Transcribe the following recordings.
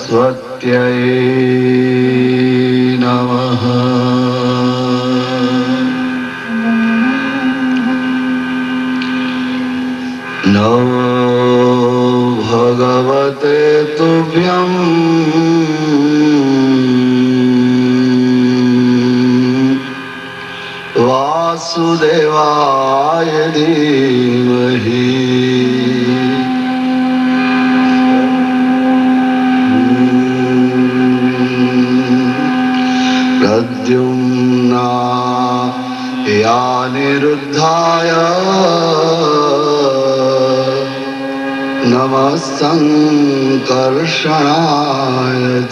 सरस्वत्यै नमः। नमो भगवते तुभ्यं वासुदेवाय धीमहि। प्रद्युम्नाय अनिरुद्धाय नमः संकर्षणाय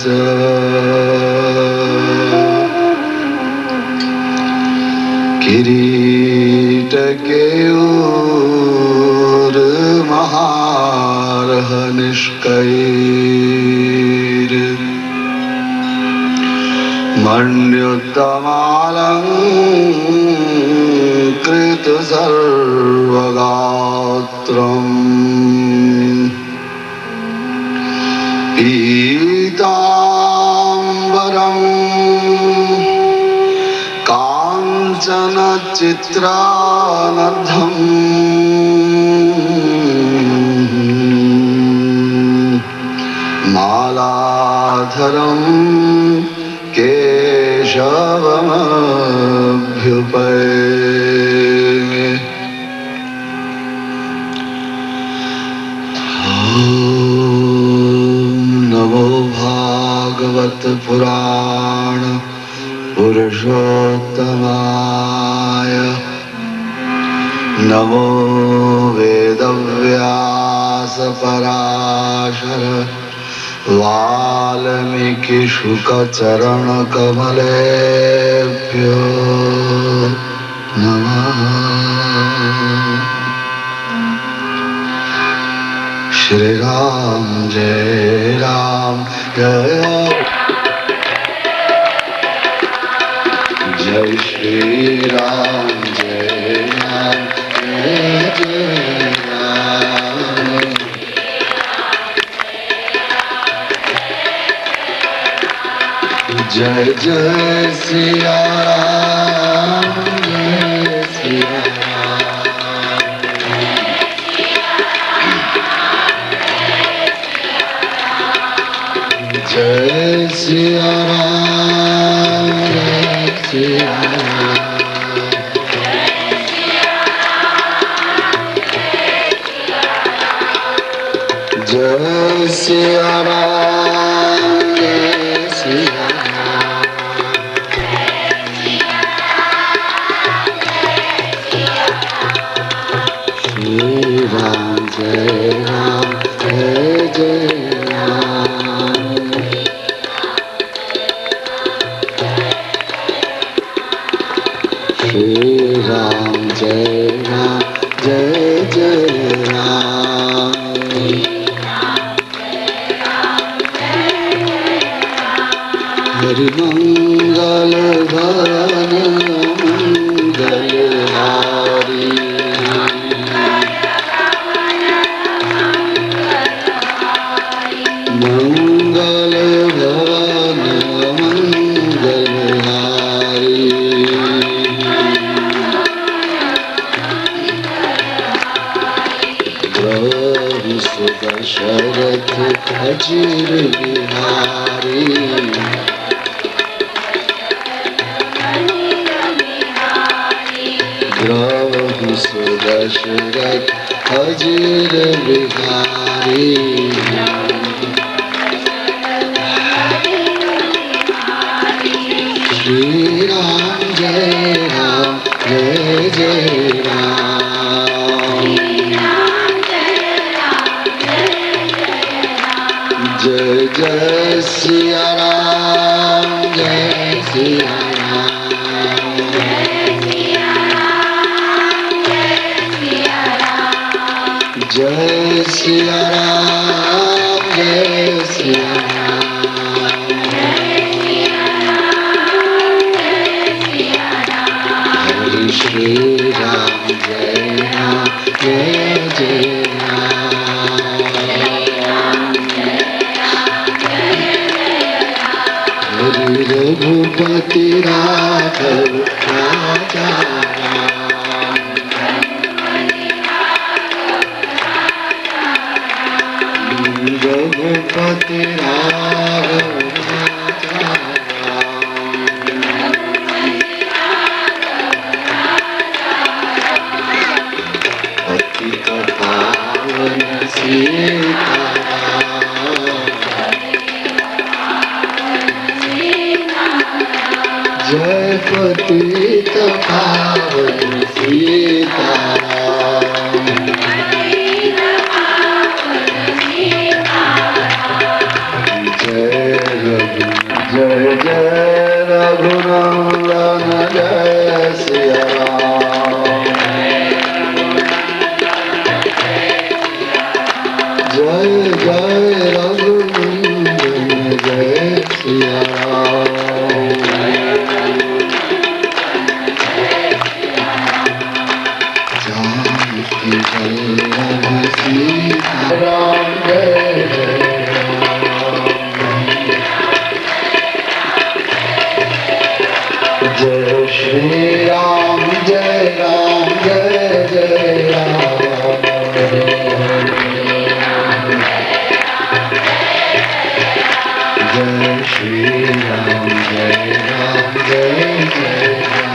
च। किरीटकेयूरमहार्हनिष्कैर् मण्युत्तमालङ्कृतसर्वगात्रम् पीताम्बरं काञ्चनचित्रानद्धम् मालाधरं केशवमभ्युपैमि। नमो भागवत पुराण पुरुषोत्तमाय। नमो वेदव्यास पराशर वाल्मीकि शुकचरण कमलेभ्यो नमः। श्री राम जय राम जय जय श्री राम जय राम जय जय राम। जय जय सिया राम जय सिया राम। जय सिया राम जय सिया राम। जय सिया राम जय सिया राम। श्री राम जय राम जय जय राम। श्री राम जय राम जय जय राम। हरि मंगल भवन मंगलहारी। मंगल भवन मंगलहारी। प्रभु सुदशरथ अजीर बिहारी। प्रभु सुदशरथ अजीर बिहारी। श्री राम जय जय राम। जय जय सिया राम जय सिया राम। जय सिया राम जय सिया राम। हरि श्री राम जय जय राम। रघुपति राघव राजा राम। रघुपति राघव राजा राम। पतित पावन सीताराम। जय पतित पावन सीताराम। जय जय रघुनंदन जय सिया राम। जय जय रघुनंदन जय सिया राम। जानकी वल्लभ सीता राम जय जय जय श्री राम जय राम जय जय राम। जय श्री राम जय राम जय जय राम।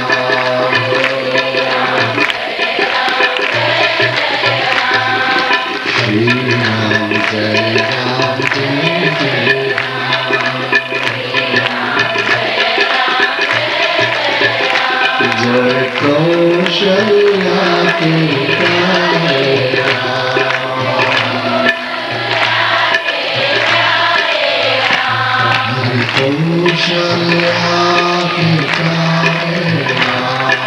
श्री राम जय राम जय जय जय कौशल्या के प्यारे राम। हरि कौशल्या के प्यारे राम।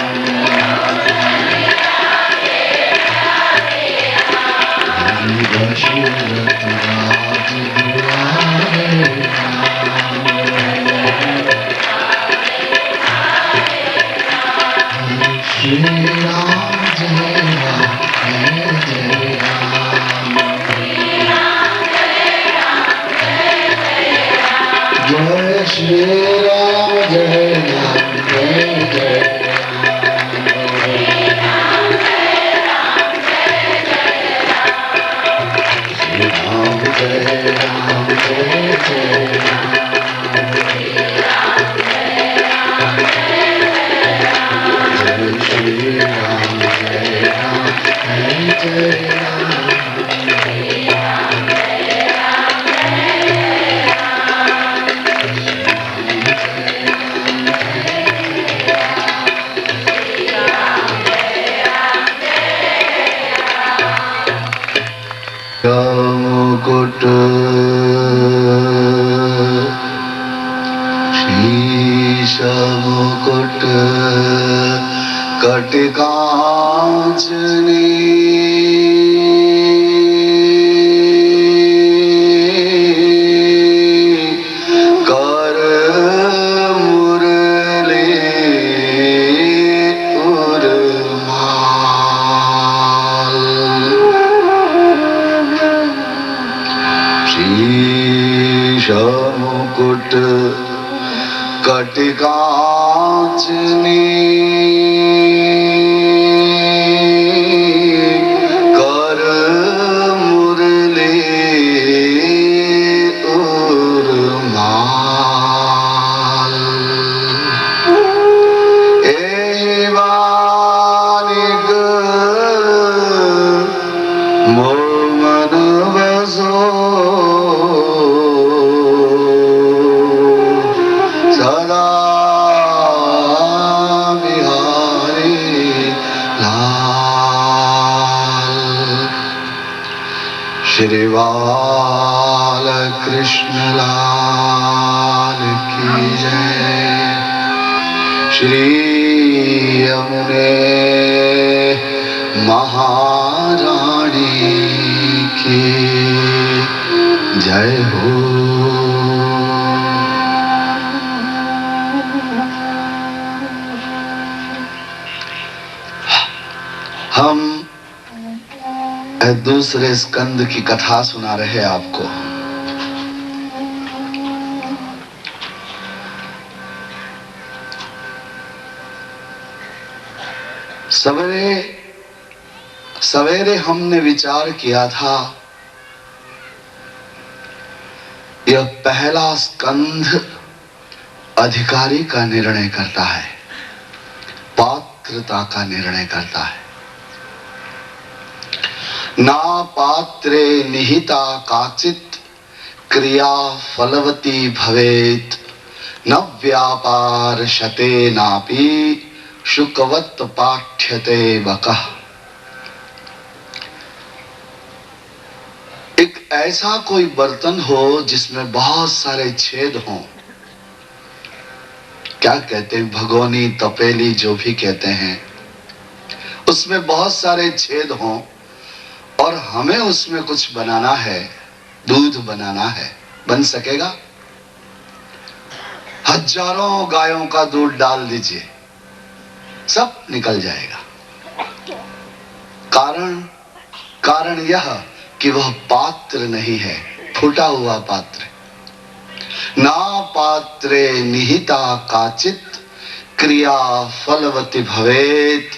हरि दशरथ राज दुलारे राम। श्री राम जय राम जय राम। जय श्री राम जय राम जय जय श्री राम जय राम जय जय श्री राम जय राम जय राम। मुकुट शीश मुकुट कटकांचनी कर मुरली उर्माल। शीश मुकुट कटकांचनी श्री बाल कृष्ण लाल की जय। श्री यमुने महारानी की जय हो। हम दूसरे स्कंद की कथा सुना रहे आपको। सवेरे सवेरे हमने विचार किया था, यह पहला स्कंध अधिकारी का निर्णय करता है, पात्रता का निर्णय करता है। ना पात्रे निहिता काचित क्रिया फलवती भवेत, न व्यापार शते नापि शुकवत पाठ्यते बकः। एक ऐसा कोई बर्तन हो जिसमें बहुत सारे छेद हों, क्या कहते हैं, भगोनी, तपेली, जो भी कहते हैं, उसमें बहुत सारे छेद हों और हमें उसमें कुछ बनाना है, दूध बनाना है, बन सकेगा? हजारों गायों का दूध डाल दीजिए, सब निकल जाएगा। कारण यह कि वह पात्र नहीं है, फूटा हुआ पात्र। ना पात्रे निहिता काचित क्रिया फलवती भवेत।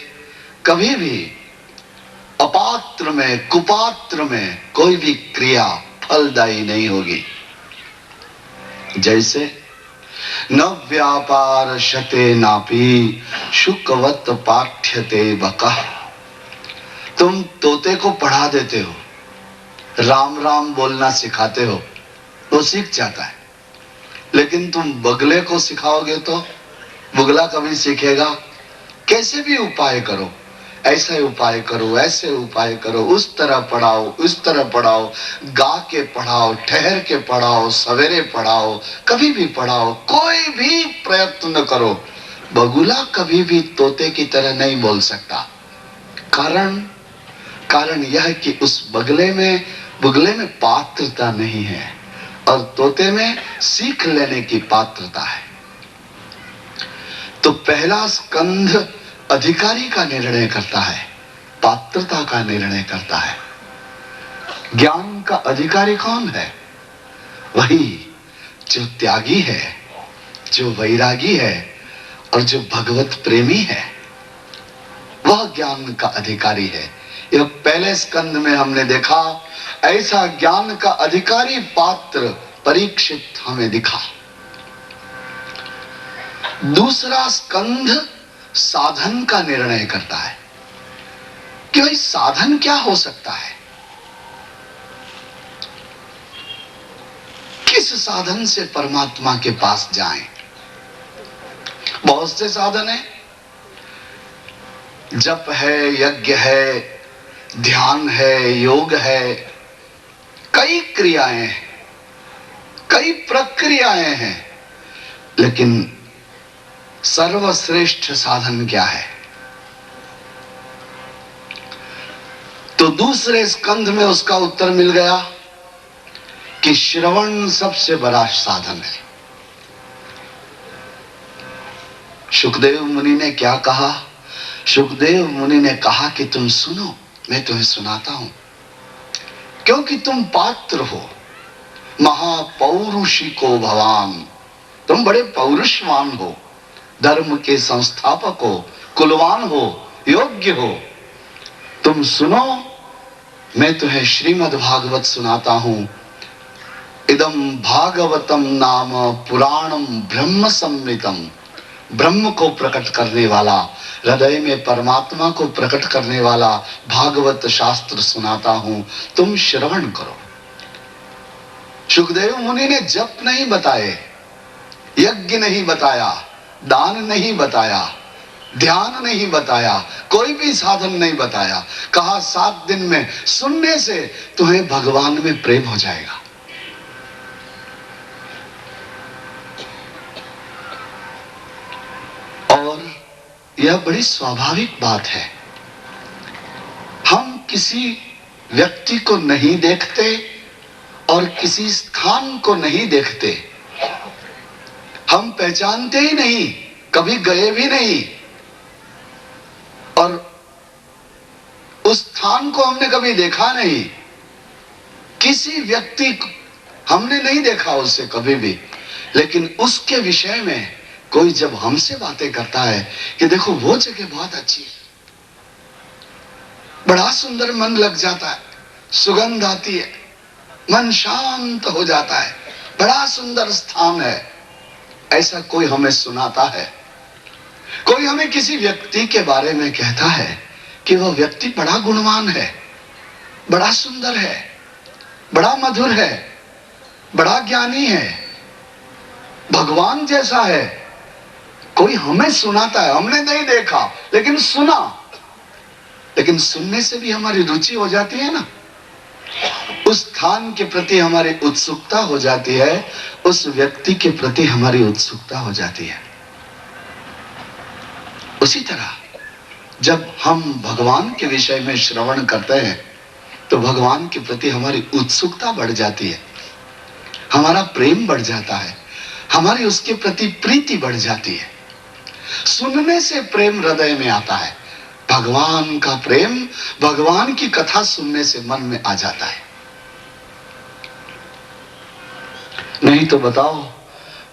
कभी भी अपात्र में, कुपात्र में कोई भी क्रिया फलदायी नहीं होगी। जैसे न व्यापार शते नापि शुकवत पाठ्यते बकः। तुम तोते को पढ़ा देते हो, राम राम बोलना सिखाते हो, वो सीख जाता है, लेकिन तुम बगले को सिखाओगे तो बुगला कभी सीखेगा? कैसे भी उपाय करो, ऐसा उपाय करो, ऐसे उपाय करो, उस तरह पढ़ाओ, उस तरह पढ़ाओ, गा के पढ़ाओ, ठहर के पढ़ाओ, सवेरे पढ़ाओ, कभी भी पढ़ाओ, कोई भी प्रयत्न करो, बगुला कभी भी तोते की तरह नहीं बोल सकता। कारण यह कि उस बुगले में पात्रता नहीं है और तोते में सीख लेने की पात्रता है। तो पहला स्कंध अधिकारी का निर्णय करता है, पात्रता का निर्णय करता है। ज्ञान का अधिकारी कौन है? वही जो त्यागी है, जो वैरागी है और जो भगवत प्रेमी है, वह ज्ञान का अधिकारी है। यह पहले स्कंद में हमने देखा, ऐसा ज्ञान का अधिकारी पात्र परीक्षित हमें दिखा। दूसरा स्कंध साधन का निर्णय करता है कि भाई साधन क्या हो सकता है, किस साधन से परमात्मा के पास जाएं। बहुत से साधन है, जप है, यज्ञ है, ध्यान है, योग है, कई क्रियाएं हैं, कई प्रक्रियाएं हैं, लेकिन सर्वश्रेष्ठ साधन क्या है? तो दूसरे स्कंध में उसका उत्तर मिल गया कि श्रवण सबसे बड़ा साधन है। सुखदेव मुनि ने क्या कहा? सुखदेव मुनि ने कहा कि तुम सुनो, मैं तुम्हें सुनाता हूं, क्योंकि तुम पात्र हो, महापौरुषिको भवान, तुम बड़े पौरुषवान हो, धर्म के संस्थापक हो, कुलवान हो, योग्य हो। तुम सुनो, मैं तुम्हें श्रीमद् भागवत सुनाता हूं। इदम भागवतम नाम पुराणम ब्रह्म संहितम। ब्रह्म को प्रकट करने वाला, हृदय में परमात्मा को प्रकट करने वाला भागवत शास्त्र सुनाता हूं, तुम श्रवण करो। सुखदेव मुनि ने जप नहीं बताए, यज्ञ नहीं बताया, दान नहीं बताया, ध्यान नहीं बताया, कोई भी साधन नहीं बताया। कहा 7 दिन में सुनने से तुम्हें भगवान में प्रेम हो जाएगा। और यह बड़ी स्वाभाविक बात है, हम किसी व्यक्ति को नहीं देखते और किसी स्थान को नहीं देखते, हम पहचानते ही नहीं, कभी गए भी नहीं, और उस स्थान को हमने कभी देखा नहीं, किसी व्यक्ति को हमने नहीं देखा उससे कभी भी, लेकिन उसके विषय में कोई जब हमसे बातें करता है कि देखो वो जगह बहुत अच्छी है, बड़ा सुंदर मन लग जाता है, सुगंध आती है, मन शांत हो जाता है, बड़ा सुंदर स्थान है। ऐसा कोई हमें सुनाता है, कोई हमें किसी व्यक्ति के बारे में कहता है कि वह व्यक्ति बड़ा गुणवान है, बड़ा सुंदर है, बड़ा मधुर है, बड़ा ज्ञानी है, भगवान जैसा है। कोई हमें सुनाता है, हमने नहीं देखा लेकिन सुना। लेकिन सुनने से भी हमारी रुचि हो जाती है ना, उस स्थान के प्रति हमारी उत्सुकता हो जाती है, उस व्यक्ति के प्रति हमारी उत्सुकता हो जाती है। उसी तरह जब हम भगवान के विषय में श्रवण करते हैं तो भगवान के प्रति हमारी उत्सुकता बढ़ जाती है, हमारा प्रेम बढ़ जाता है, हमारी उसके प्रति प्रीति बढ़ जाती है। सुनने से प्रेम हृदय में आता है, भगवान का प्रेम भगवान की कथा सुनने से मन में आ जाता है। नहीं तो बताओ,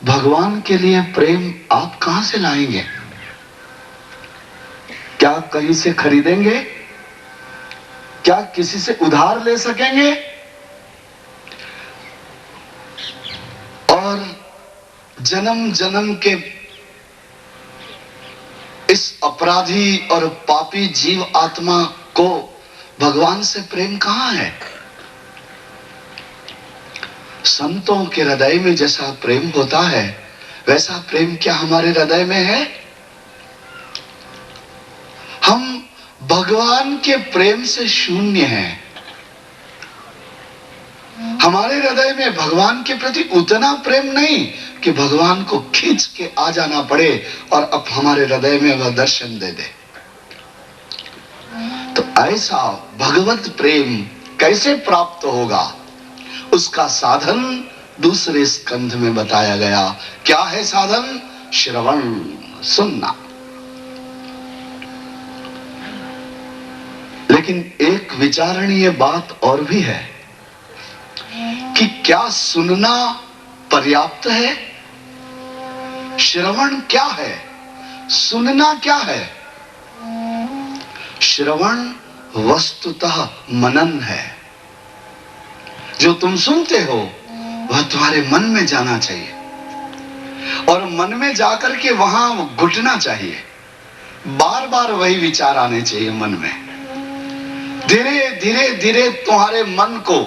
भगवान के लिए प्रेम आप कहां से लाएंगे? क्या कहीं से खरीदेंगे? क्या किसी से उधार ले सकेंगे? और जन्म जन्म के इस अपराधी और पापी जीव आत्मा को भगवान से प्रेम कहां है? संतों के हृदय में जैसा प्रेम होता है वैसा प्रेम क्या हमारे हृदय में है? हम भगवान के प्रेम से शून्य हैं। हमारे हृदय में भगवान के प्रति उतना प्रेम नहीं कि भगवान को खींच के आ जाना पड़े और अब हमारे हृदय में वह दर्शन दे दे। तो ऐसा भगवत प्रेम कैसे प्राप्त होगा, उसका साधन दूसरे स्कंध में बताया गया। क्या है साधन? श्रवण, सुनना। लेकिन एक विचारणीय बात और भी है कि क्या सुनना पर्याप्त है? श्रवण क्या है? सुनना क्या है? श्रवण वस्तुतः मनन है। जो तुम सुनते हो वह तुम्हारे मन में जाना चाहिए और मन में जाकर के वहां घुटना चाहिए। बार बार वही विचार आने चाहिए मन में। धीरे धीरे धीरे तुम्हारे मन को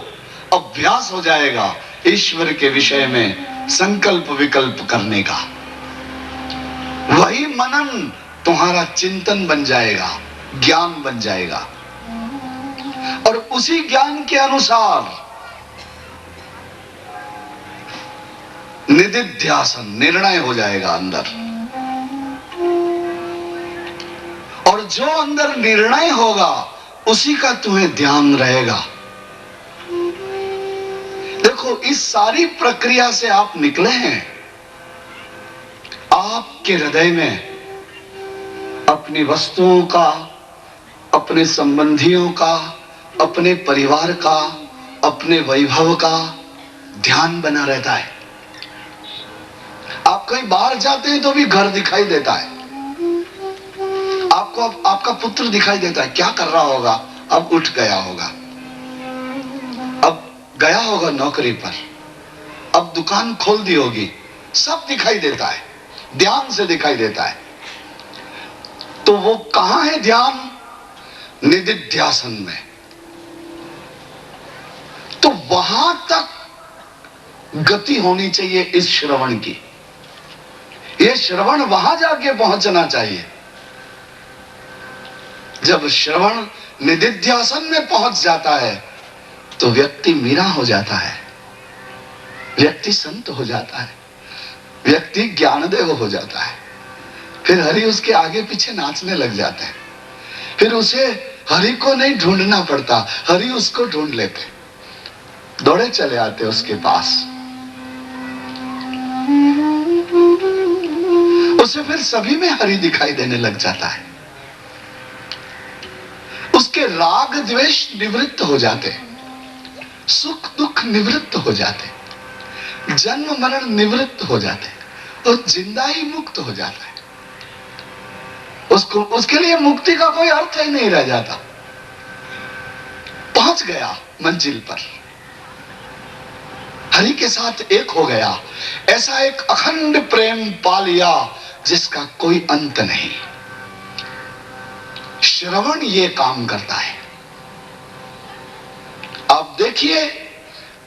अभ्यास हो जाएगा ईश्वर के विषय में संकल्प विकल्प करने का। वही मनन तुम्हारा चिंतन बन जाएगा, ज्ञान बन जाएगा और उसी ज्ञान के अनुसार निदिध्यासन, निर्णय हो जाएगा अंदर। और जो अंदर निर्णय होगा उसी का तुम्हें ध्यान रहेगा। देखो, इस सारी प्रक्रिया से आप निकले हैं। आपके हृदय में अपनी वस्तुओं का, अपने संबंधियों का, अपने परिवार का, अपने वैभव का ध्यान बना रहता है। आप कहीं बाहर जाते हैं तो भी घर दिखाई देता है आपको। आपका पुत्र दिखाई देता है, क्या कर रहा होगा? अब उठ गया होगा, अब गया होगा नौकरी पर, अब दुकान खोल दी होगी, सब दिखाई देता है, ध्यान से दिखाई देता है। तो वो कहां है ध्यान? निदिध्यासन में। तो वहां तक गति होनी चाहिए इस श्रवण की। ये श्रवण वहां जाके पहुंचना चाहिए। जब श्रवण निदिध्यासन में पहुंच जाता है तो व्यक्ति मीरा हो जाता है, व्यक्ति संत हो जाता है, व्यक्ति ज्ञानदेव हो जाता है। फिर हरि उसके आगे पीछे नाचने लग जाते हैं। फिर उसे हरि को नहीं ढूंढना पड़ता, हरि उसको ढूंढ लेते, दौड़े चले आते उसके पास। उसे फिर सभी में हरि दिखाई देने लग जाता है। उसके राग द्वेष निवृत्त हो जाते, सुख दुख निवृत्त हो जाते, जन्म मरण निवृत्त हो जाते और जिंदा ही मुक्त हो जाता है। उसको, उसके लिए मुक्ति का कोई अर्थ ही नहीं रह जाता। पहुंच गया मंजिल पर, हरि के साथ एक हो गया, ऐसा एक अखंड प्रेम पा लिया जिसका कोई अंत नहीं। श्रवण ये काम करता है। आप देखिए,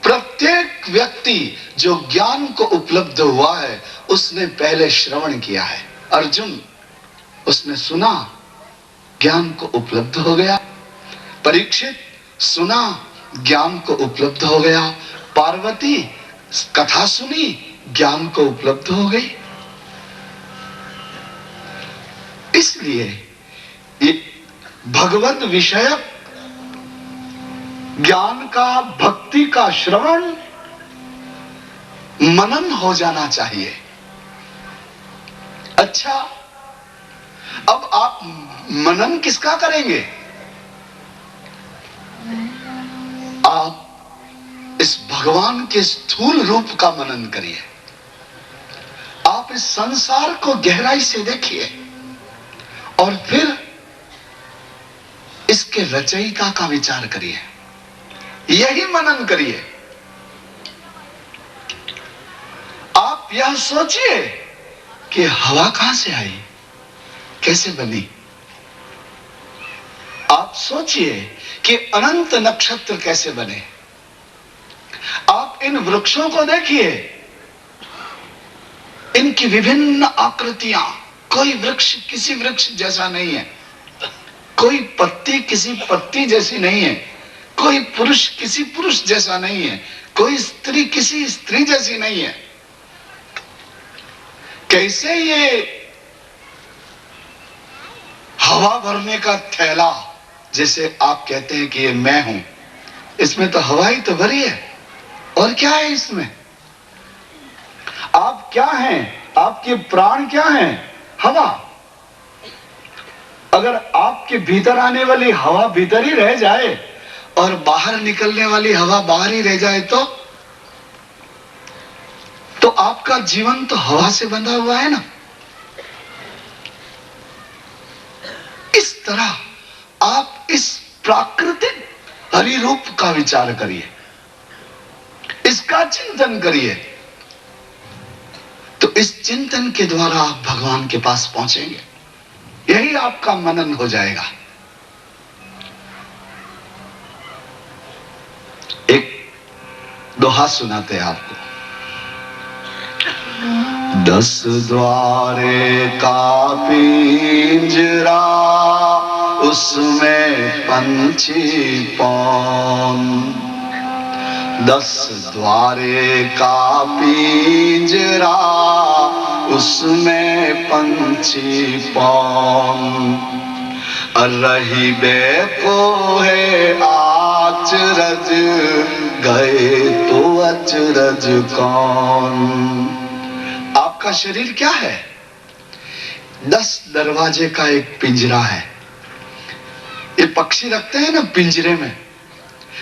प्रत्येक व्यक्ति जो ज्ञान को उपलब्ध हुआ है उसने पहले श्रवण किया है। अर्जुन, उसने सुना, ज्ञान को उपलब्ध हो गया। परीक्षित, सुना, ज्ञान को उपलब्ध हो गया। पार्वती, कथा सुनी, ज्ञान को उपलब्ध हो गई। इसलिए ये भगवत विषयक ज्ञान का, भक्ति का श्रवण, मनन हो जाना चाहिए। अच्छा, अब आप मनन किसका करेंगे? आप इस भगवान के स्थूल रूप का मनन करिए। आप इस संसार को गहराई से देखिए और फिर इसके रचयिता का विचार करिए। यही मनन करिए। आप यह सोचिए कि हवा कहां से आई, कैसे बनी। आप सोचिए कि अनंत नक्षत्र कैसे बने। आप इन वृक्षों को देखिए, इनकी विभिन्न आकृतियां, कोई वृक्ष किसी वृक्ष जैसा नहीं है, कोई पत्ती किसी पत्ती जैसी नहीं है, कोई पुरुष किसी पुरुष जैसा नहीं है, कोई स्त्री किसी स्त्री जैसी नहीं है। कैसे ये हवा भरने का थैला, जैसे आप कहते हैं कि ये मैं हूं, इसमें तो हवा ही तो भरी है, और क्या है इसमें? आप क्या हैं? आपके प्राण क्या हैं? हवा। अगर आपके भीतर आने वाली हवा भीतर ही रह जाए और बाहर निकलने वाली हवा बाहर ही रह जाए तो आपका जीवन तो हवा से बंधा हुआ है ना। इस तरह आप इस प्राकृतिक हरि रूप का विचार करिए, इसका चिंतन करिए, तो इस चिंतन के द्वारा आप भगवान के पास पहुंचेंगे। यही आपका मनन हो जाएगा। एक दोहा सुनाते हैं आपको। 10 द्वारे का पिंजरा, उसमें पंछी पौन। 10 द्वारे का पिंजरा, उसमें पंछी पौन। रही बेको है आचरज, गए तो अचरज कौन। आपका शरीर क्या है? 10 दरवाजे का एक पिंजरा है। ये पक्षी रखते हैं ना पिंजरे में,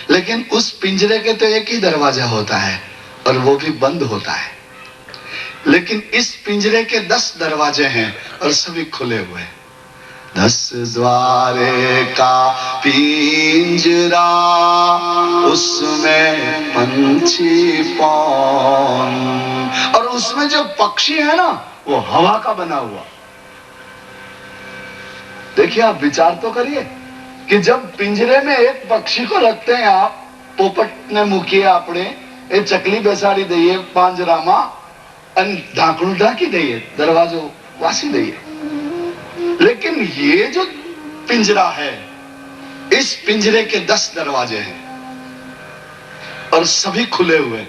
लेकिन उस पिंजरे के तो एक ही दरवाजा होता है और वो भी बंद होता है। लेकिन इस पिंजरे के 10 दरवाजे हैं और सभी खुले हुए हैं। 10 द्वारे का पिंजरा, उसमें पंछी पौन। और उसमें जो पक्षी है ना, वो हवा का बना हुआ। देखिए, आप विचार तो करिए कि जब पिंजरे में एक पक्षी को रखते हैं आप, पोपट ने मूकी आपने ए चकली बेसाड़ी दइए પાંજરામાં અને ઢાંકણું ઢાંકી દઈએ, दरवाजो वासी दइए। लेकिन ये जो पिंजरा है, इस पिंजरे के 10 दरवाजे हैं और सभी खुले हुए।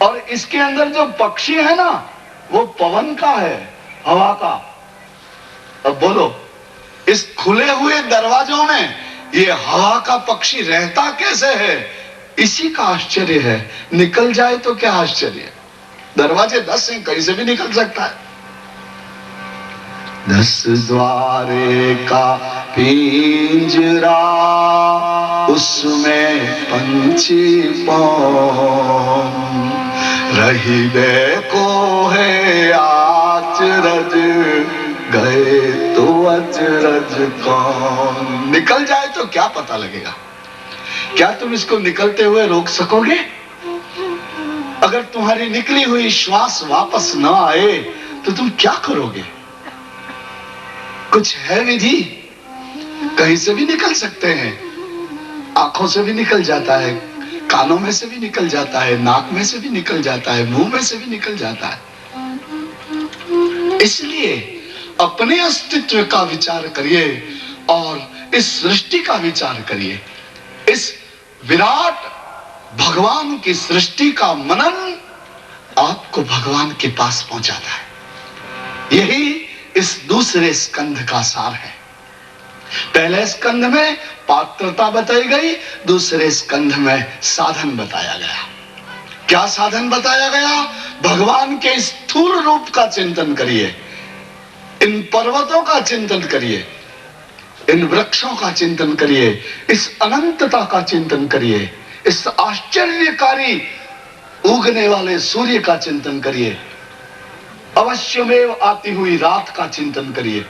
और इसके अंदर जो पक्षी है ना, वो पवन का है, हवा का। अब बोलो, इस खुले हुए दरवाजों में ये हवा का पक्षी रहता कैसे है? इसी का आश्चर्य है। निकल जाए तो क्या आश्चर्य है? दरवाजे 10 हैं, कहीं से भी निकल सकता है। 10 द्वारे का पिंजरा, उसमें पंछी पौन। रही बेको है आचरज, गए तो अचरज कौन। निकल जाए तो क्या पता लगेगा? क्या तुम इसको निकलते हुए रोक सकोगे? अगर तुम्हारी निकली हुई श्वास वापस न आए तो तुम क्या करोगे? कुछ है विधि? कहीं से भी निकल सकते हैं, आंखों से भी निकल जाता है, कानों में से भी निकल जाता है, नाक में से भी निकल जाता है, मुंह में से भी निकल जाता है। इसलिए अपने अस्तित्व का विचार करिए और इस सृष्टि का विचार करिए। इस विराट भगवान की सृष्टि का मनन आपको भगवान के पास पहुंचाता है। यही इस दूसरे स्कंध का सार है। पहले स्कंध में पात्रता बताई गई, दूसरे स्कंध में साधन बताया गया। क्या साधन बताया गया? भगवान के स्थूल रूप का चिंतन करिए, इन पर्वतों का चिंतन करिए, इन वृक्षों का चिंतन करिए, इस अनंतता का चिंतन करिए, इस आश्चर्यकारी उगने वाले सूर्य का चिंतन करिए, अवश्यमेव आती हुई रात का चिंतन करिए,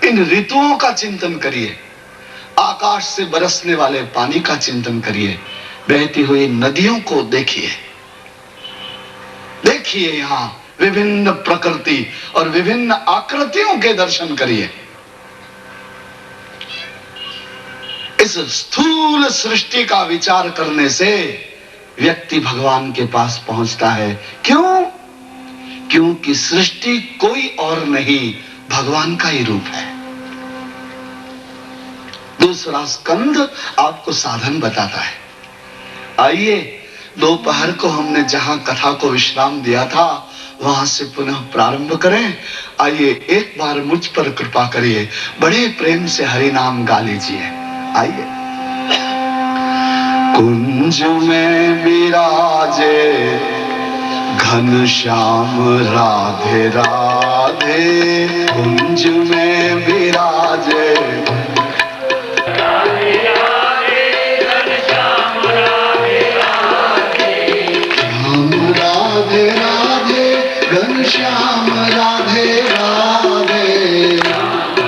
इन ऋतुओं का चिंतन करिए, आकाश से बरसने वाले पानी का चिंतन करिए, बहती हुई नदियों को देखिए। देखिए यहां विभिन्न प्रकृति और विभिन्न आकृतियों के दर्शन करिए। इस स्थूल सृष्टि का विचार करने से व्यक्ति भगवान के पास पहुंचता है। क्यों? क्योंकि सृष्टि कोई और नहीं, भगवान का ही रूप है। दूसरा स्कंध आपको साधन बताता है। आइए, दोपहर को हमने जहां कथा को विश्राम दिया था वहां से पुनः प्रारंभ करें। आइए, एक बार मुझ पर कृपा करिए, बड़े प्रेम से हरि नाम गा लीजिए। आइए। कुंज में विराजे घनश्याम राधे राधे, कुंज में विराजे श्याम राधे राधे,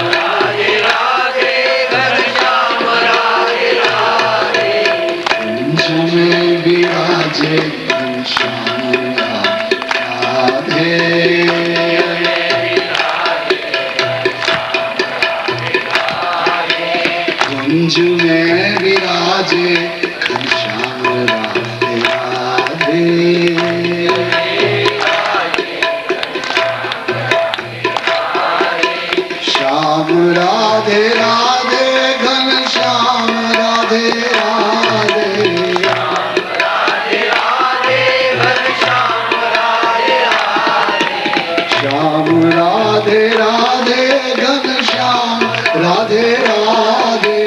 राधे राधे घनश्याम राधे राधे, कुंज में विराजे घनश्याम राधे, कुंज में विराजे घनश्याम राधे राधे, राधे राधे घनश्याम राधे राधे, राधे राधे घनश्याम राधे राधे, श्याम राधे राधे घनश्याम राधे राधे,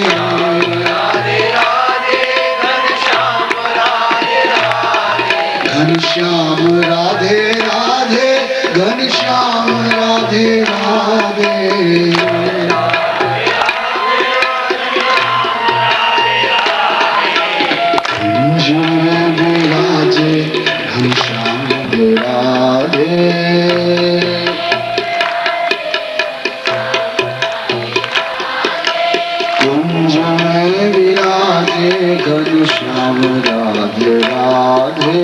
राधे राधे घनश्याम राधे राधे, घनश्याम राधे राधे, घनश्याम राधे राधे, कुंज में विराजे घनश्याम राधे, कुंज में विराजे घनश्याम राधे राधे,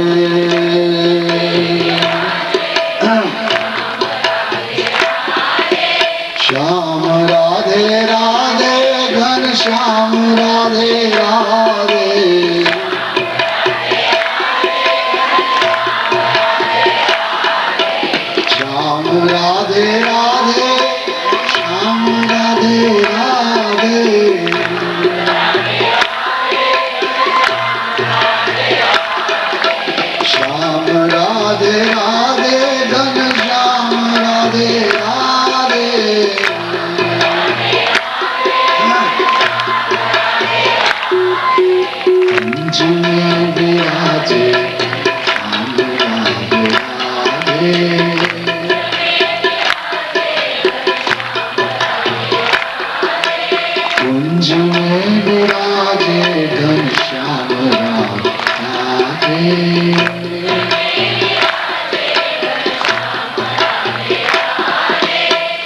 श्याम राधे राधे घनश्याम राधे राधे, श्याम राधे राधे, श्याम राधे राधे, श्याम राधे राधे घनश्याम राधे राधे, कुंज में विराजे श्याम राधे राधे, कुंज में विराजे घनश्याम राधे,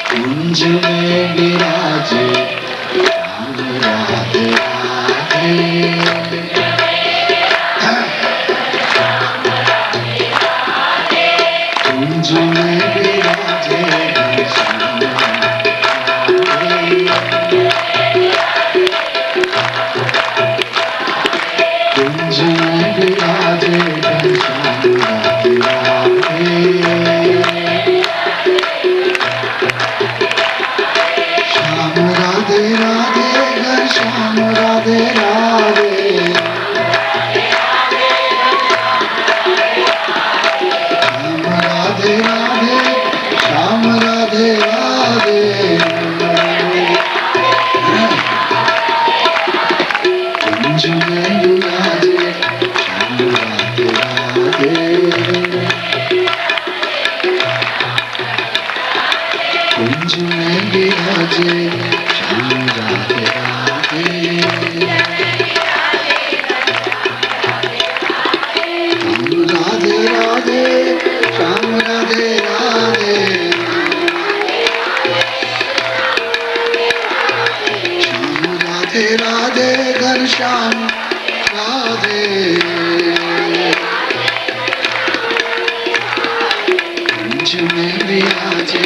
कुंज में विराजे श्याम राधे राधे, राधे राधे राधे श्याम राधे राधे श्याम राधे राधे घनश्याम राधे कुंज में विराजे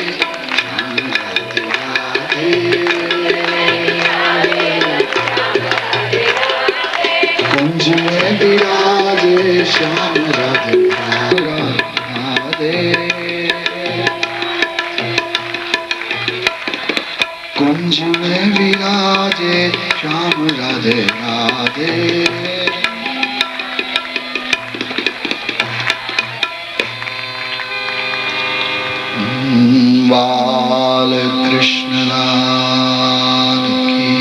श्याम राधे राधे कुंज में विराजे श्याम राधे राधे कुंज में विराजे श्याम राधे राधे बाल कृष्ण लाल की।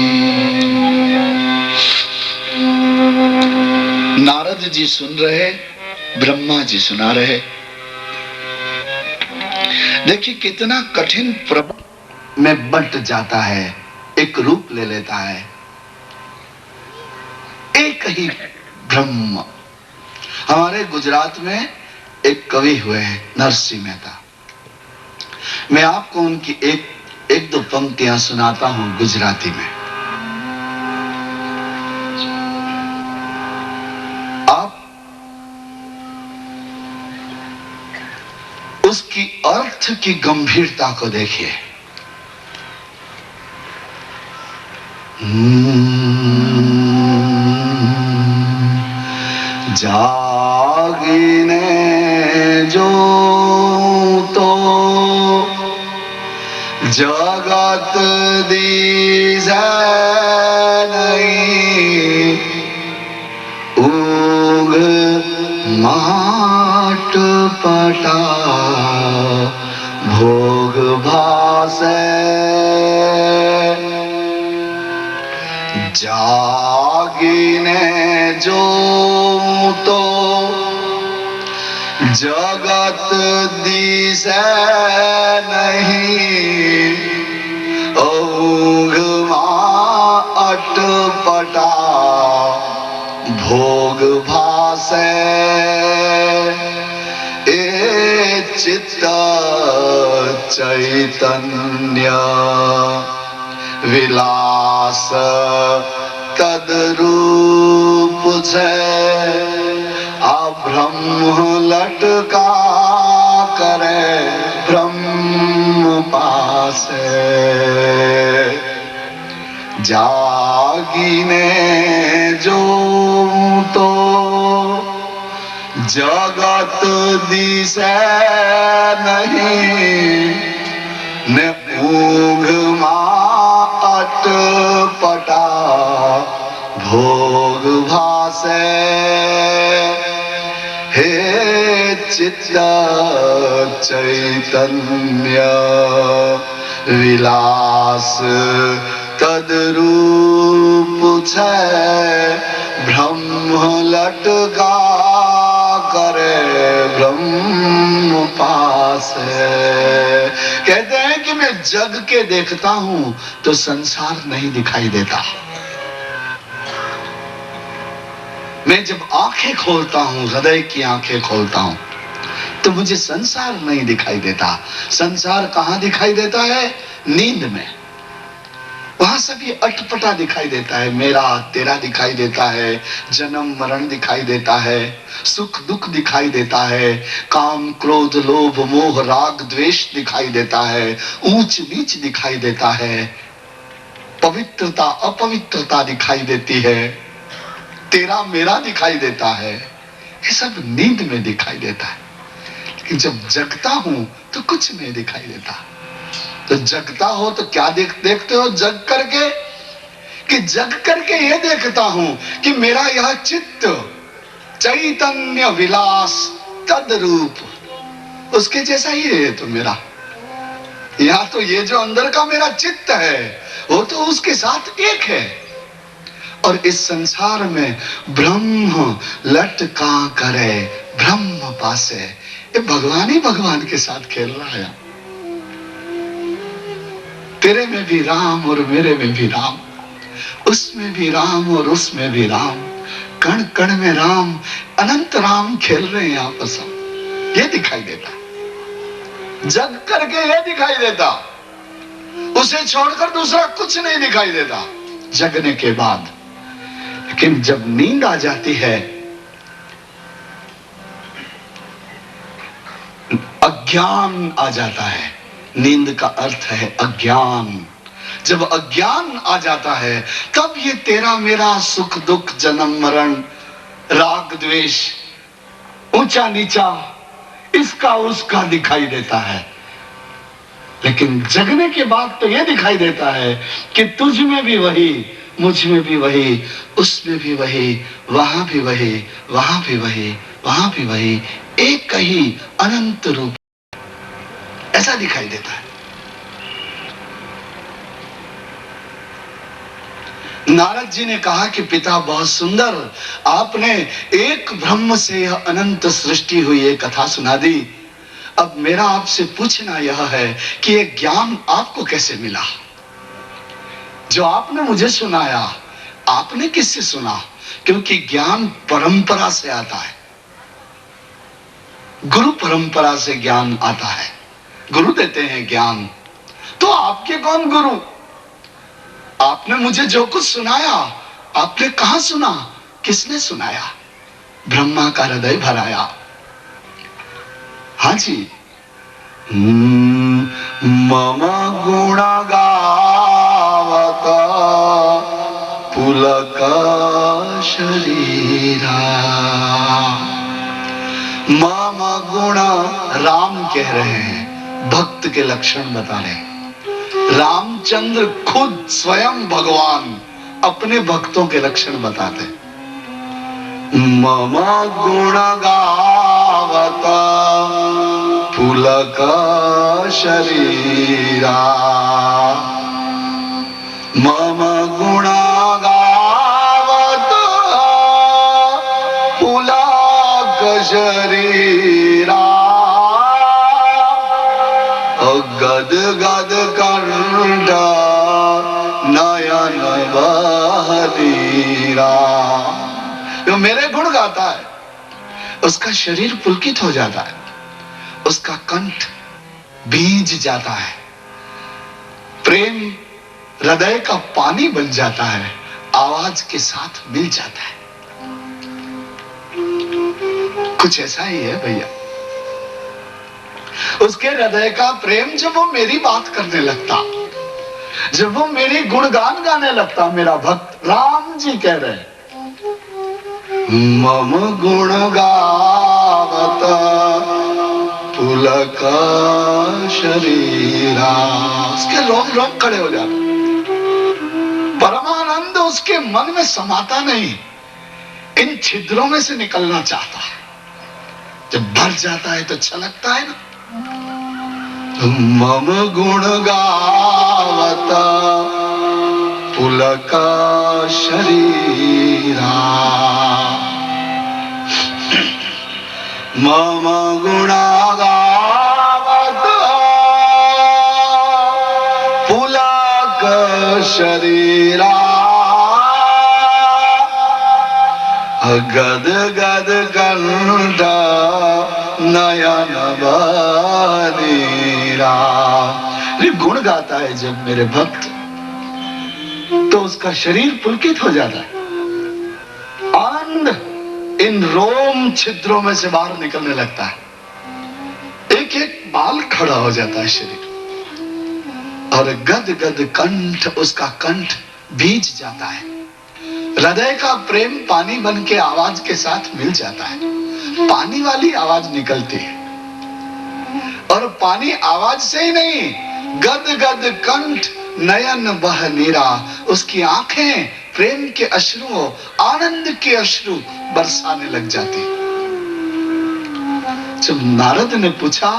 नारद जी सुन रहे, ब्रह्मा जी सुना रहे। देखिए कितना कठिन प्रभु में बंट जाता है, एक रूप ले लेता है। एक ही ब्रह्म। हमारे गुजरात में एक कवि हुए हैं नरसिंह मेहता। मैं आपको उनकी एक दो पंक्तियां सुनाता हूं गुजराती में। आप उसकी अर्थ की गंभीरता को देखिए। जागीने जो तो जगत दीजे नहीं, ऊग माट पटा भोग भासे। जागीने जो तो जगत दिसे नहीं, ऊग अटपटा भोग भासे। ए चित्त चैतन्य विलास तद्रूप से ब्रह्म लटका करे ब्रह्म पासे। जागीने जो तो जगत दिसे नहीं, न ऊघ अटपटा भोग भासे। हे चित्त चैतन्य विलास तद्रूप छे ब्रह्म लटका करे ब्रह्म पास है। कहते हैं कि मैं जग के देखता हूं तो संसार नहीं दिखाई देता। मैं जब आंखें खोलता हूं, हृदय की आंखें खोलता हूं, तो मुझे संसार नहीं दिखाई देता। संसार कहां दिखाई देता है? नींद में। वहां सब ये अटपटा दिखाई देता है। मेरा तेरा दिखाई देता है, जन्म मरण दिखाई देता है, सुख दुख दिखाई देता है, काम क्रोध लोभ मोह राग द्वेष दिखाई देता है, ऊंच नीच दिखाई देता है, पवित्रता अपवित्रता दिखाई देती है, तेरा मेरा दिखाई देता है। ये सब नींद में दिखाई देता है। लेकिन जब जगता हूं तो कुछ नहीं दिखाई देता। तो जगता हो तो क्या देखते हो जग करके? कि जग करके ये देखता हूं कि मेरा यह चित्त चैतन्य विलास तद्रूप उसके जैसा ही है। तो मेरा यहां तो ये जो अंदर का मेरा चित्त है वो तो उसके साथ एक है। और इस संसार में ब्रह्म लटका करे ब्रह्म पासे। ये भगवान ही भगवान के साथ खेल रहा है। तेरे में भी राम और मेरे में भी राम, उसमें भी राम और उसमें भी राम, कण कण में राम, अनंत राम खेल रहे हैं आपस में। ये दिखाई देता, जग करके ये दिखाई देता, उसे छोड़कर दूसरा कुछ नहीं दिखाई देता जगने के बाद। लेकिन जब नींद आ जाती है, अज्ञान आ जाता है। नींद का अर्थ है अज्ञान। जब अज्ञान आ जाता है तब ये तेरा मेरा सुख दुख जन्म मरण राग द्वेष ऊंचा नीचा इसका उसका दिखाई देता है। लेकिन जगने के बाद तो ये दिखाई देता है कि तुझ में भी वही, मुझ में भी वही, उसमें भी वही, वहां भी वही, वहां भी वही, वहां भी वही, एक ही अनंत रूप, ऐसा दिखाई देता है। नारद जी ने कहा कि पिता बहुत सुंदर, आपने एक ब्रह्म से यह अनंत सृष्टि हुई ये कथा सुना दी। अब मेरा आपसे पूछना यह है कि ये ज्ञान आपको कैसे मिला? जो आपने मुझे सुनाया, आपने किससे सुना? क्योंकि ज्ञान परंपरा से आता है, गुरु परंपरा से ज्ञान आता है, गुरु देते हैं ज्ञान। तो आपके कौन गुरु? आपने मुझे जो कुछ सुनाया, आपने कहां सुना, किसने सुनाया? ब्रह्मा का हृदय भराया। हाँ जी, मम गुण गावत पुलक शरीरा। मम गुण, राम कह रहे हैं, भक्त के लक्षण बता रहे हैं। रामचंद्र खुद स्वयं भगवान अपने भक्तों के लक्षण बताते। मम गुण गावत पुलक शरीरा। मम गुण गावत पुलक शरीरा। गद गद कंठ नयन बहरीरा। जो मेरे गुण गाता है उसका शरीर पुलकित हो जाता है, उसका कंठ भींज जाता है, प्रेम हृदय का पानी बन जाता है, आवाज के साथ मिल जाता है। कुछ ऐसा ही है भैया। उसके हृदय का प्रेम जब वो मेरी बात करने लगता, जब वो मेरी गुणगान गाने लगता, मेरा भक्त राम जी कह रहे मम गुण गावत पुलक शरीरा। उसके रोम रोम खड़े हो जाते, परमानंद उसके मन में समाता नहीं, इन छिद्रों में से निकलना चाहता है। जब भर जाता है तो छलकता है ना। मम गुण गावत पुलक शरीरा। मम गुण गावत पुलक शरीरा। गद गद कंठ नयन बहरीरा। गुण गाता है जब मेरे भक्त, तो उसका शरीर पुलकित हो जाता है, आनंद इन रोम छिद्रों में से बाहर निकलने लगता है, एक एक बाल खड़ा हो जाता है शरीर, और गद गद कंठ, उसका कंठ भींच जाता है, हृदय का प्रेम पानी बन के आवाज के साथ मिल जाता है, पानी वाली आवाज निकलती है। और पानी आवाज से ही नहीं, गद गद कंठ नयन बह नीरा, उसकी आंखें प्रेम के अश्रुओं, आनंद के अश्रु बरसाने लग जाती। जब नारद ने पूछा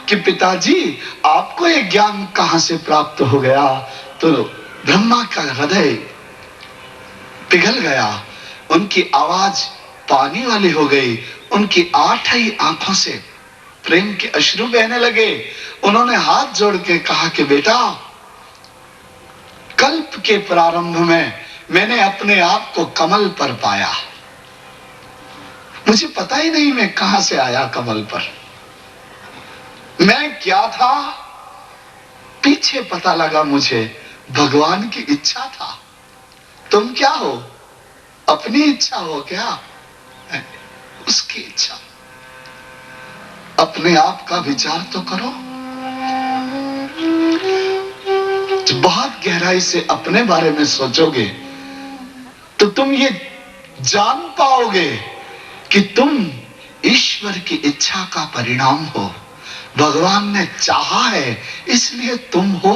कि पिताजी आपको ये ज्ञान कहां से प्राप्त हो गया, तो ब्रह्मा का हृदय पिघल गया, उनकी आवाज पानी वाली हो गई, उनकी 8 ही आंखों से प्रेम के अश्रु बहने लगे। उन्होंने हाथ जोड़ के कहा कि बेटा कल्प के प्रारंभ में मैंने अपने आप को कमल पर पाया। मुझे पता ही नहीं मैं कहां से आया कमल पर, मैं क्या था। पीछे पता लगा मुझे भगवान की इच्छा था। तुम क्या हो? अपनी इच्छा हो क्या? उसकी इच्छा। अपने आप का विचार तो करो। जब बहुत गहराई से अपने बारे में सोचोगे तो तुम ये जान पाओगे कि तुम ईश्वर की इच्छा का परिणाम हो। भगवान ने चाहा है इसलिए तुम हो।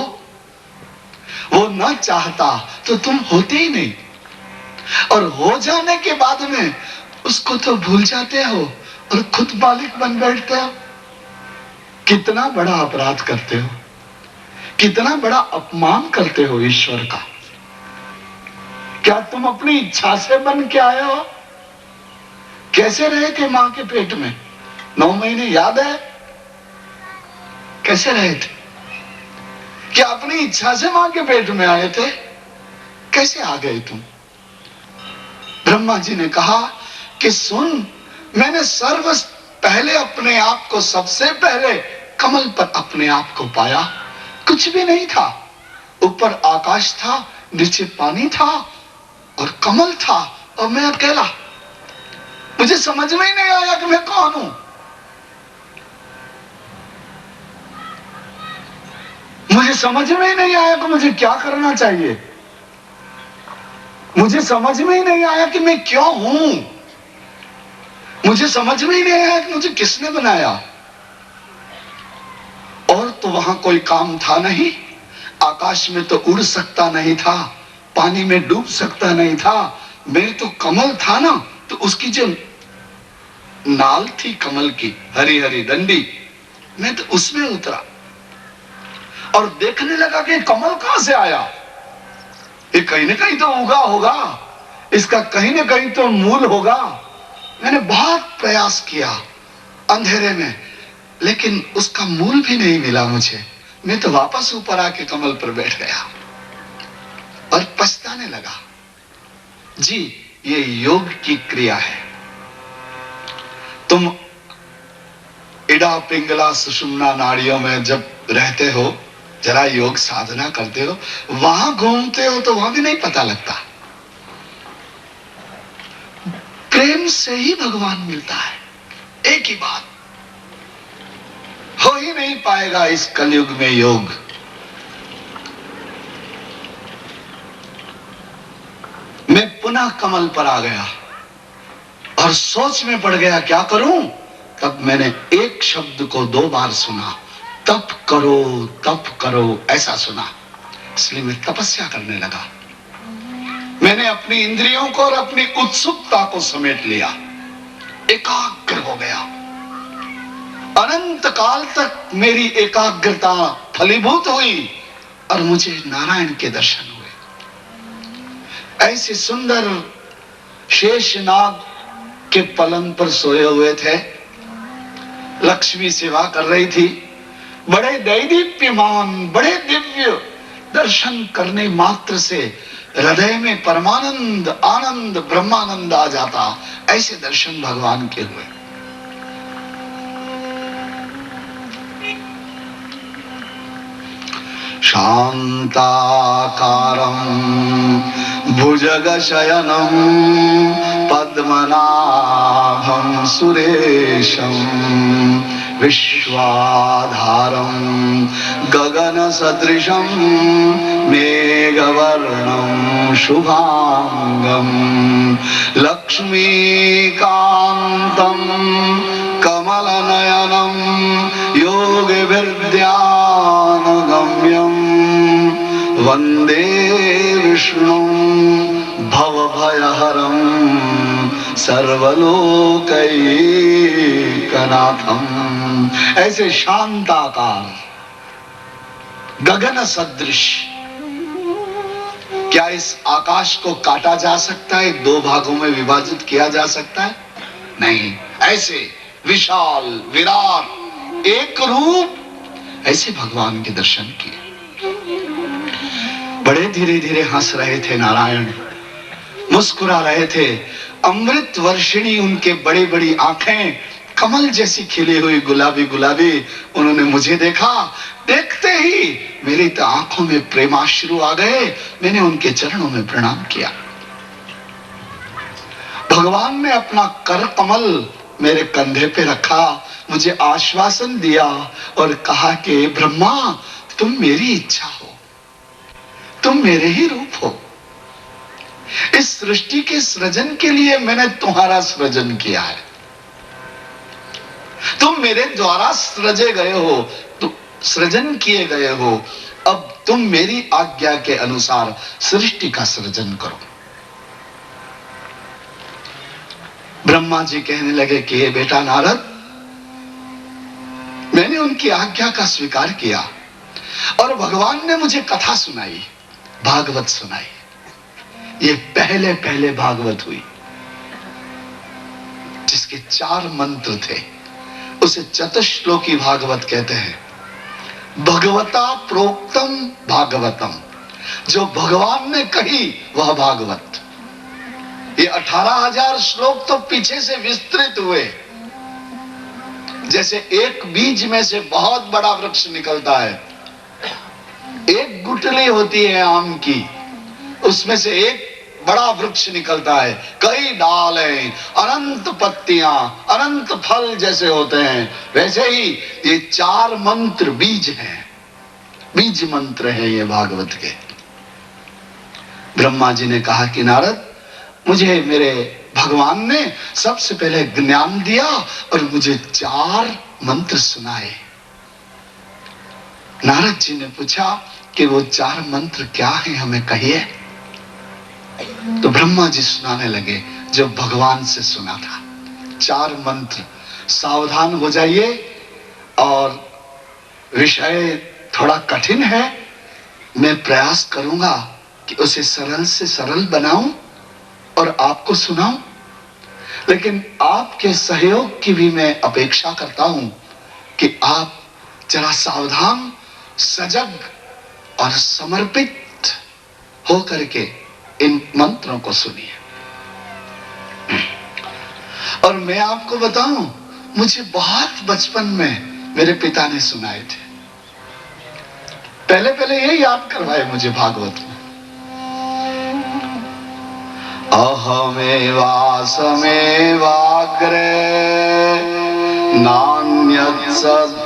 वो न चाहता तो तुम होते ही नहीं, और हो जाने के बाद में उसको तो भूल जाते हो और खुद मालिक बन बैठते हो। कितना बड़ा अपराध करते हो, कितना बड़ा अपमान करते हो ईश्वर का। क्या तुम अपनी इच्छा से बन के आए हो? कैसे रहे थे मां के पेट में 9 महीने, याद है? कैसे रहे थे? क्या अपनी इच्छा से मां के पेट में आए थे? कैसे आ गए तुम? ब्रह्मा जी ने कहा कि सुन, मैंने सर्व पहले अपने आप को, सबसे पहले कमल पर अपने आप को पाया। कुछ भी नहीं था, ऊपर आकाश था, नीचे पानी था और कमल था, और मैं अकेला। मुझे समझ में ही नहीं आया कि मैं कौन हूं। मुझे समझ में ही नहीं आया कि मुझे क्या करना चाहिए। मुझे समझ में ही नहीं आया कि मैं क्यों हूं। मुझे समझ में ही नहीं आया कि मुझे किसने बनाया। और तो वहां कोई काम था नहीं। आकाश में तो उड़ सकता नहीं था, पानी में डूब सकता नहीं था। मेरे तो कमल था ना, तो उसकी जो नाल थी कमल की, हरी हरी डंडी, मैं तो उसमें उतरा और देखने लगा कि कमल कहां से आया। ये कहीं ना कहीं तो उगा होगा, इसका कहीं ना कहीं तो मूल होगा। मैंने बहुत प्रयास किया अंधेरे में, लेकिन उसका मूल भी नहीं मिला मुझे। मैं तो वापस ऊपर आके कमल पर बैठ गया और पछताने लगा। जी, ये योग की क्रिया है। तुम इड़ा पिंगला सुषुम्ना नाड़ियों में जब रहते हो, जरा योग साधना करते हो, वहां घूमते हो तो वहां भी नहीं पता लगता। प्रेम से ही भगवान मिलता है। एक ही बात, हो ही नहीं पाएगा इस कलयुग में योग। मैं पुनः कमल पर आ गया और सोच में पड़ गया क्या करूं। तब मैंने एक शब्द को 2 बार सुना, तप करो ऐसा सुना। इसलिए मैं तपस्या करने लगा। मैंने अपनी इंद्रियों को और अपनी उत्सुकता को समेट लिया, एकाग्र हो गया। अनंत काल तक मेरी एकाग्रता फलीभूत हुई और मुझे नारायण के दर्शन हुए। ऐसे सुंदर शेषनाग के पलंग पर सोए हुए थे, लक्ष्मी सेवा कर रही थी। बड़े दैदीप्यमान, बड़े दिव्य, दर्शन करने मात्र से हृदय में परमानंद, आनंद, ब्रह्मानंद आ जाता। ऐसे दर्शन भगवान के हुए। शांताकारं भुजगशयनं पद्मनाभं सुरेशं विश्वाधारं गगनसदृशं मेघवर्णं शुभांगं लक्ष्मीकान्तं कमलनयनं योगविद्यानुगम्यं वंदे विष्णु भवभयहरं सर्वलोकैकनाथं। ऐसे शांताकार, गगन सदृश। क्या इस आकाश को काटा जा सकता है, 2 भागों में विभाजित किया जा सकता है? नहीं। ऐसे विशाल, विराट, एक रूप, ऐसे भगवान के दर्शन किए। बड़े धीरे धीरे हंस रहे थे नारायण, मुस्कुरा रहे थे। अमृत वर्षिणी उनके बड़ी बड़ी आंखें, कमल जैसी खिली हुई गुलाबी गुलाबी। उन्होंने मुझे देखा, देखते ही मेरी तो आंखों में प्रेमाश्रु आ गए। मैंने उनके चरणों में प्रणाम किया। भगवान ने अपना कर कमल मेरे कंधे पे रखा, मुझे आश्वासन दिया और कहा कि ब्रह्मा, तुम मेरी इच्छा हो, तुम मेरे ही रूप हो। इस सृष्टि के सृजन के लिए मैंने तुम्हारा सृजन किया है। तुम मेरे द्वारा सृजे गए हो, तुम सृजन किए गए हो। अब तुम मेरी आज्ञा के अनुसार सृष्टि का सृजन करो। ब्रह्मा जी कहने लगे कि ये बेटा नारद, मैंने उनकी आज्ञा का स्वीकार किया और भगवान ने मुझे कथा सुनाई, भागवत सुनाई। ये पहले पहले भागवत हुई जिसके 4 मंत्र थे, उसे चतुश्लोकी भागवत कहते हैं। भगवता प्रोक्तम भागवतम, जो भगवान ने कही वह भागवत। ये 18,000 श्लोक तो पीछे से विस्तृत हुए। जैसे एक बीज में से बहुत बड़ा वृक्ष निकलता है, एक गुठली होती है आम की, उसमें से एक बड़ा वृक्ष निकलता है, कई डाल हैं, अनंत पत्तियां, अनंत फल जैसे होते हैं, वैसे ही ये 4 मंत्र बीज हैं, बीज मंत्र है ये भागवत के। ब्रह्मा जी ने कहा कि नारद, मुझे मेरे भगवान ने सबसे पहले ज्ञान दिया और मुझे 4 मंत्र सुनाए। नारद जी ने पूछा कि वो 4 मंत्र क्या हैं, हमें कहिए। तो ब्रह्मा जी सुनाने लगे जो भगवान से सुना था। 4 मंत्र। सावधान हो जाइए, और विषय थोड़ा कठिन है। मैं प्रयास करूंगा कि उसे सरल से सरल बनाऊं और आपको सुनाऊं, लेकिन आपके सहयोग की भी मैं अपेक्षा करता हूं कि आप जरा सावधान, सजग और समर्पित होकर के इन मंत्रों को सुनिए। और मैं आपको बताऊं, मुझे बहुत बचपन में मेरे पिता ने सुनाए थे। पहले पहले ये याद करवाए मुझे भागवत में। अहमेवासमेवाग्रे नान्यत् सद्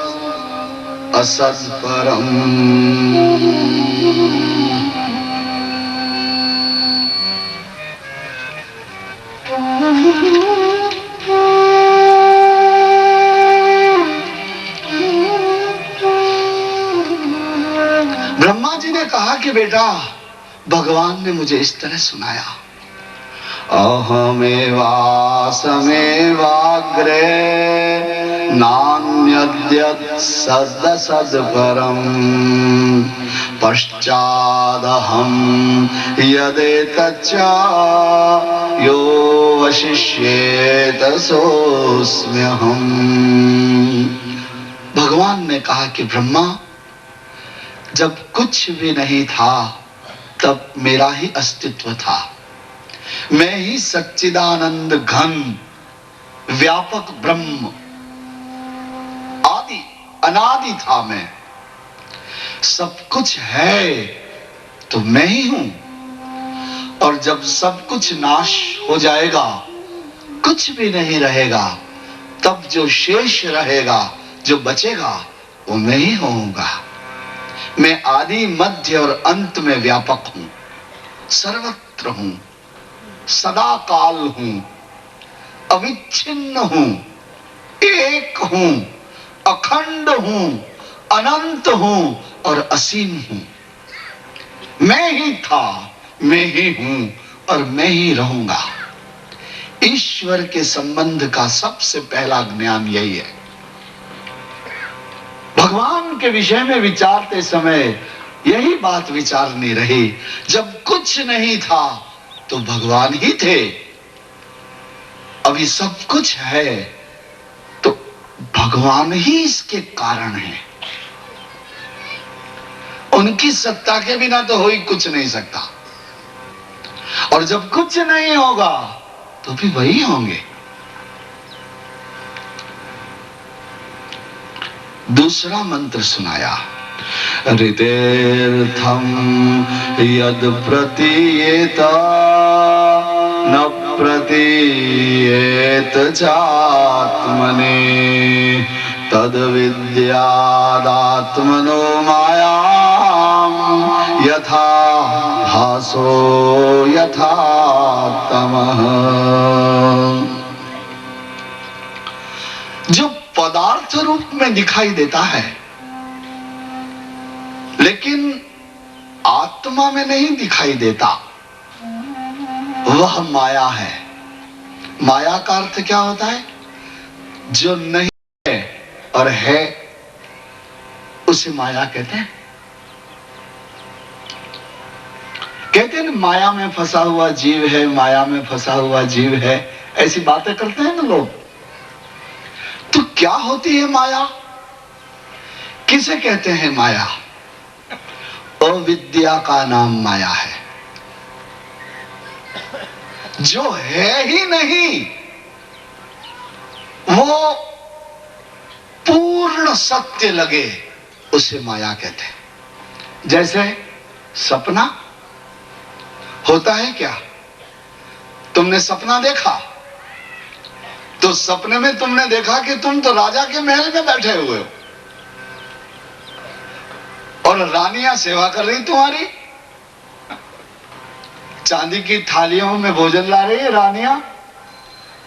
असद् परम्। ब्रह्मा जी ने कहा कि बेटा, भगवान ने मुझे इस तरह सुनाया, अहमेवासमेवाग्रे नान्यद्यत् सदसद्परम् पश्चादहं यदेतच्च यो वशिष्येत सोऽस्म्यहम्। भगवान ने कहा कि ब्रह्मा, जब कुछ भी नहीं था तब मेरा ही अस्तित्व था। मैं ही सच्चिदानंद घन व्यापक ब्रह्म आदि अनादि था। मैं सब कुछ है तो मैं ही हूं, और जब सब कुछ नाश हो जाएगा, कुछ भी नहीं रहेगा, तब जो शेष रहेगा, जो बचेगा, वो मैं ही होऊंगा। मैं आदि मध्य और अंत में व्यापक हूं, सर्वत्र हूं, सदा काल हूं, अविच्छिन्न हूं, एक हूं, अखंड हूं, अनंत हूं और असीम हूं। मैं ही था, मैं ही हूं और मैं ही रहूंगा। ईश्वर के संबंध का सबसे पहला ज्ञान यही है। भगवान के विषय में विचारते समय यही बात विचारनी रही। जब कुछ नहीं था तो भगवान ही थे, अभी सब कुछ है तो भगवान ही इसके कारण है। उनकी सत्ता के बिना तो हो ही कुछ नहीं सकता, और जब कुछ नहीं होगा तो भी वही होंगे। दूसरा मंत्र सुनाया, ऋतेर्थम यद प्रतीयेत न प्रतीयेत चात्मने तद विद्यादात्मनो मायां यथा भासो यथा तमः। जो पदार्थ रूप में दिखाई देता है लेकिन आत्मा में नहीं दिखाई देता, वह माया है। माया का अर्थ क्या होता है? जो नहीं है और है उसे माया कहते हैं। कहते हैं माया में फंसा हुआ जीव है, माया में फंसा हुआ जीव है, ऐसी बातें करते हैं ना लोग। तो क्या होती है माया? किसे कहते हैं माया? अविद्या का नाम माया है। जो है ही नहीं वो पूर्ण सत्य लगे उसे माया कहते हैं। जैसे सपना होता है क्या? तुमने सपना देखा तो सपने में तुमने देखा कि तुम तो राजा के महल में बैठे हुए हो और रानियां सेवा कर रही तुम्हारी, चांदी की थालियों में भोजन ला रही है रानियां,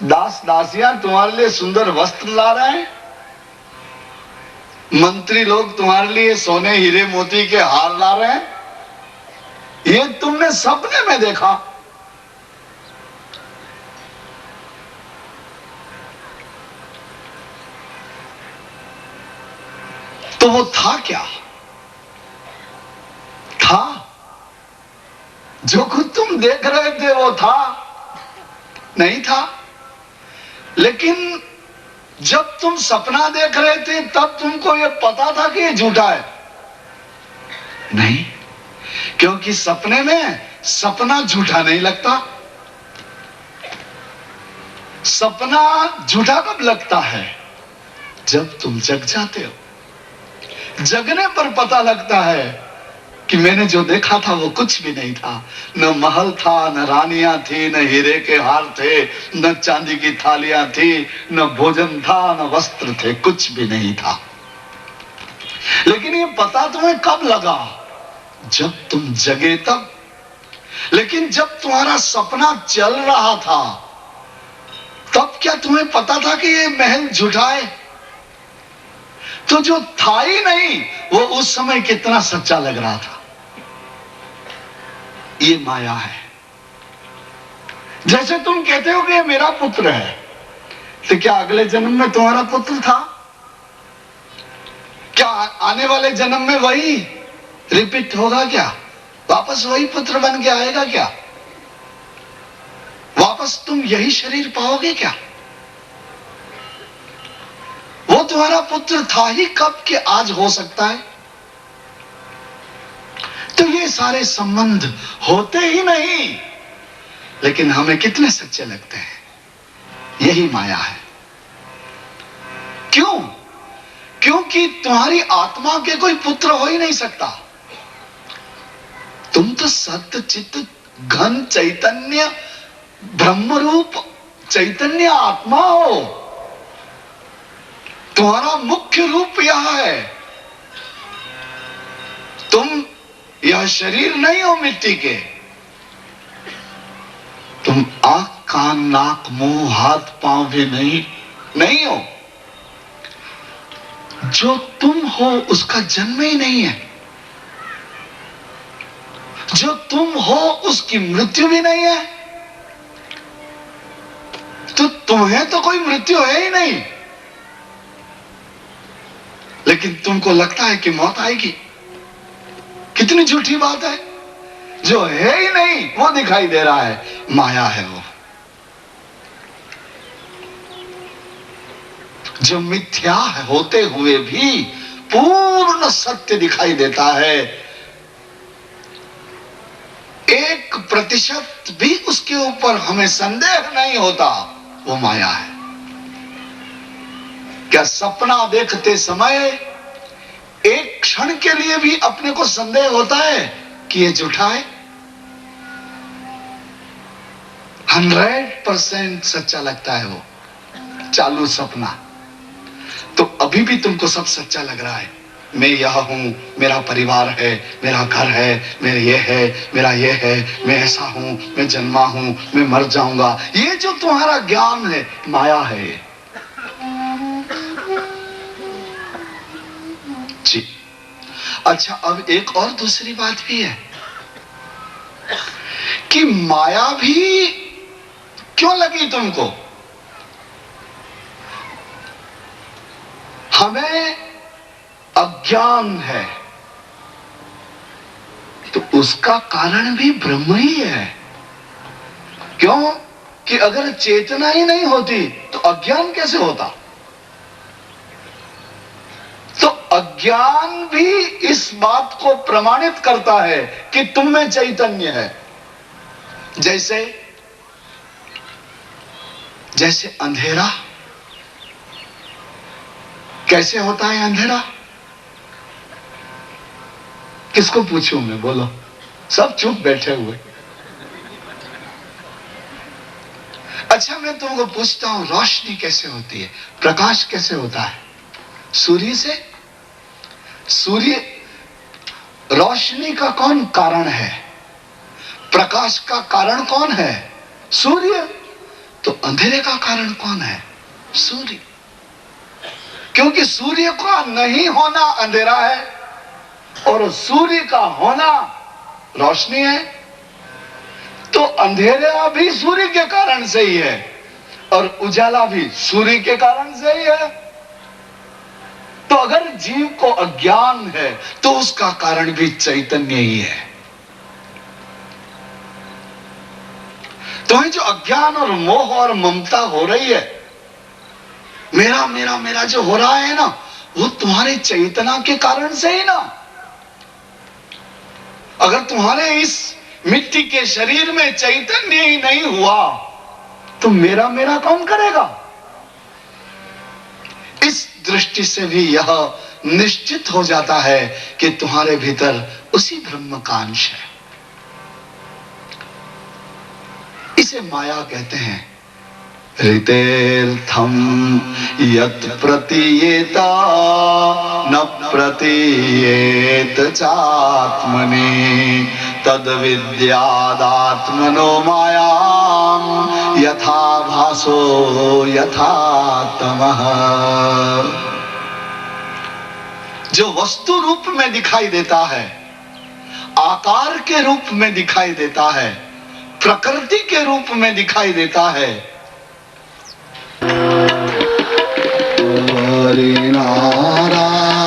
दास दासियां तुम्हारे लिए सुंदर वस्त्र ला रहे हैं, मंत्री लोग तुम्हारे लिए सोने हीरे मोती के हार ला रहे हैं। ये तुमने सपने में देखा। तो वो था क्या? था जो खुद तुम देख रहे थे वो था? नहीं था। लेकिन जब तुम सपना देख रहे थे तब तुमको ये पता था कि ये झूठा है? नहीं, क्योंकि सपने में सपना झूठा नहीं लगता। सपना झूठा कब लगता है? जब तुम जग जाते हो। जगने पर पता लगता है कि मैंने जो देखा था वो कुछ भी नहीं था। न महल था, न रानियां थी, न हीरे के हार थे, न चांदी की थालियां थी, न भोजन था, न वस्त्र थे, कुछ भी नहीं था। लेकिन ये पता तुम्हें कब लगा? जब तुम जगे तब। लेकिन जब तुम्हारा सपना चल रहा था तब क्या तुम्हें पता था कि ये महल झूठा है? तो जो था ही नहीं वो उस समय कितना सच्चा लग रहा था। ये माया है। जैसे तुम कहते हो कि ये मेरा पुत्र है, तो क्या अगले जन्म में तुम्हारा पुत्र था? क्या आने वाले जन्म में वही रिपीट होगा? क्या वापस वही पुत्र बन के आएगा? क्या वापस तुम यही शरीर पाओगे? क्या वो तुम्हारा पुत्र था ही कब कि आज हो सकता है? तो ये सारे संबंध होते ही नहीं, लेकिन हमें कितने सच्चे लगते हैं। यही माया है। क्यों? क्योंकि तुम्हारी आत्मा के कोई पुत्र हो ही नहीं सकता। तुम तो सत्य चित्त घन चैतन्य ब्रह्मरूप चैतन्य आत्मा हो। तुम्हारा मुख्य रूप यह है। तुम यह शरीर नहीं हो मिट्टी के। तुम आंख कान नाक मुंह हाथ पांव भी नहीं हो। जो तुम हो उसका जन्म ही नहीं है। जो तुम हो उसकी मृत्यु भी नहीं है। तो तुम्हें तो कोई मृत्यु है ही नहीं, लेकिन तुमको लगता है कि मौत आएगी। कितनी झूठी बात है। जो है ही नहीं वो दिखाई दे रहा है, माया है वो। जो मिथ्या होते हुए भी पूर्ण सत्य दिखाई देता है, 1% भी उसके ऊपर हमें संदेह नहीं होता, वो माया है। क्या सपना देखते समय एक क्षण के लिए भी अपने को संदेह होता है कि ये झूठा है? 100% सच्चा लगता है वो चालू सपना। तो अभी भी तुमको सब सच्चा लग रहा है। मैं यह हूं, मेरा परिवार है, मेरा घर है, मेरा ये है, मेरा ये है, मैं ऐसा हूं, मैं जन्मा हूं, मैं मर जाऊंगा। ये जो तुम्हारा ज्ञान है माया है ये। जी अच्छा, अब एक और दूसरी बात भी है कि माया भी क्यों लगी तुमको? हमें अज्ञान है, तो उसका कारण भी ब्रह्म ही है। क्यों कि अगर चेतना ही नहीं होती तो अज्ञान कैसे होता? तो अज्ञान भी इस बात को प्रमाणित करता है कि तुम में चैतन्य है। जैसे अंधेरा कैसे होता है? अंधेरा किसको पूछूं मैं, बोलो? सब चुप बैठे हुए। अच्छा, मैं तुमको पूछता हूं, रोशनी कैसे होती है, प्रकाश कैसे होता है? सूर्य से। सूर्य, रोशनी का कौन कारण है? प्रकाश का कारण कौन है? सूर्य। तो अंधेरे का कारण कौन है? सूर्य। क्योंकि सूर्य का नहीं होना अंधेरा है और सूर्य का होना रोशनी है। तो अंधेरा भी सूर्य के कारण से ही है और उजाला भी सूर्य के कारण से ही है। तो अगर जीव को अज्ञान है तो उसका कारण भी चैतन्य ही है। तुम्हें जो अज्ञान और मोह और ममता हो रही है, मेरा मेरा मेरा जो हो रहा है ना, वो तुम्हारे चेतना के कारण से ही ना। अगर तुम्हारे इस मिट्टी के शरीर में चैतन्य ही नहीं हुआ तो मेरा मेरा कौन करेगा? इस दृष्टि से भी यह निश्चित हो जाता है कि तुम्हारे भीतर उसी ब्रह्म का अंश है। इसे माया कहते हैं। ऋतेर्थम यत् प्रतीयेत न प्रतीयेत चात्मनि तद विद्यादात्मनो मायां यथा भासो यथा तमः। जो वस्तु रूप में दिखाई देता है, आकार के रूप में दिखाई देता है, प्रकृति के रूप में दिखाई देता है, हरि नारायण